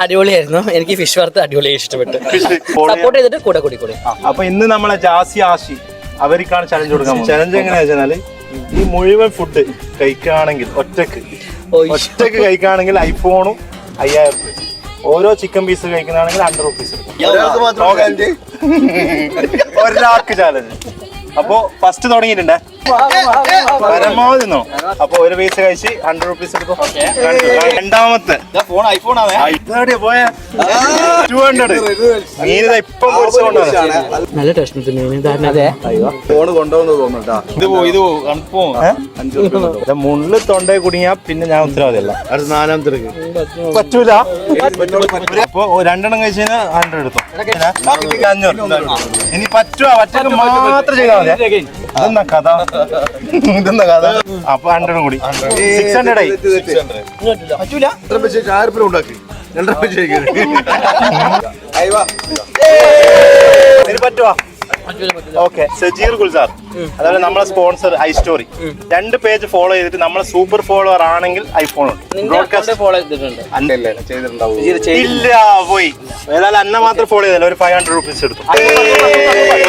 അടിപൊളിയായിരുന്നു. എനിക്ക് ഫിഷ് വറുത്ത് അടിപൊളിയായി ഇഷ്ടപ്പെട്ടു. സപ്പോർട്ട് ചെയ്തിട്ട് കൂടെ കൂടി. അപ്പൊ ഇന്ന് നമ്മളെ ജാസി ആഷി അവർക്കാണ് ചലഞ്ച് കൊടുക്കാൻ. ചലഞ്ച് എങ്ങനെയാ വെച്ചാൽ ഈ മുഴുവൻ ഫുഡ് കഴിക്കുകയാണെങ്കിൽ ഒറ്റക്ക് കഴിക്കുകയാണെങ്കിൽ ഐഫോണും 5000 രൂപ. ഓരോ ചിക്കൻ പീസ് കഴിക്കുന്നതാണെങ്കിൽ 100 റുപ്പീസ്. ഒരാൾക്ക് ചാലഞ്ച്. അപ്പൊ ഫസ്റ്റ് തുടങ്ങിയിട്ടുണ്ടേ പരമാവധി നിന്നോ. അപ്പൊ ഒരു പീസ് കഴിച്ച് 100 റുപ്പീസ് എടുത്തോ. രണ്ടാമത്തെ പോയ 200 മീൻ ഇപ്പൊ നല്ല ടേസ്റ്റ് മീൻ. ഫോണ് കൊണ്ടുപോകുന്നത് തോന്നട്ടാ. മുള്ളിൽ തൊണ്ടയെ കുടുങ്ങിയാ പിന്നെ ഞാൻ ഉത്തരവാദിയല്ല. അടുത്ത 4ാമത്തെ പറ്റൂല. അപ്പൊ 2 എണ്ണം കഴിച്ച് കഴിഞ്ഞാൽ 100 എടുത്തോ. 500. ഇനി പറ്റുക പറ്റൊക്കെ മാത്രം ചെയ്താൽ മതി. ഇതെന്താ കഥ? അപ്പൊ 100 കൂടി 600 ആയി. പറ്റൂല. ഉണ്ടാക്കി പറ്റുവാ? ഓക്കെ. സജീർ ഗുൽസാർ, അതായത് നമ്മളെ sponsor I story, 2 page follow ചെയ്തിട്ട് നമ്മളെ സൂപ്പർ ഫോളോവർ ആണെങ്കിൽ ഐഫോൺ ഉണ്ട്. ഇല്ല പോയി. ഏതായാലും അന്ന മാത്രം ഫോളോ ചെയ്തല്ലോ. ഒരു 500 റുപ്പീസ് എടുത്തു.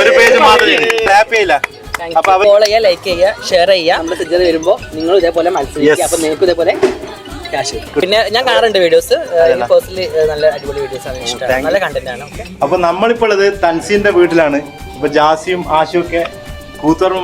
ഒരു പേജ് മാത്രം ടാപ്പ് ചെയ്യില്ല. അപ്പൊ ഫോളോ ചെയ്യുക, ലൈക്ക് ചെയ്യുക, ഷെയർ ചെയ്യുക. നമ്മൾ സജ്ജത വരുമ്പോ നിങ്ങൾ ഇതേപോലെ മത്സരിക്കുക. അപ്പൊ നിങ്ങൾക്ക് ഇതേപോലെ ക്യാഷ്. പിന്നെ ഞാൻ കാണാറുണ്ട് വീഡിയോസ്. പേഴ്സണലി നല്ല അടിപൊളി വീഡിയോസ് ആണ്. ഇഷ്ടമാണ്. നല്ല കണ്ടന്റ് ആണ്. അപ്പൊ നമ്മളിപ്പോൾ ഉള്ളത് തൻസീന്റെ വീട്ടിലാണ്. ഇപ്പൊ ജാസിയും ആഷിയും ഒക്കെ കൂത്തുപറമ്പ്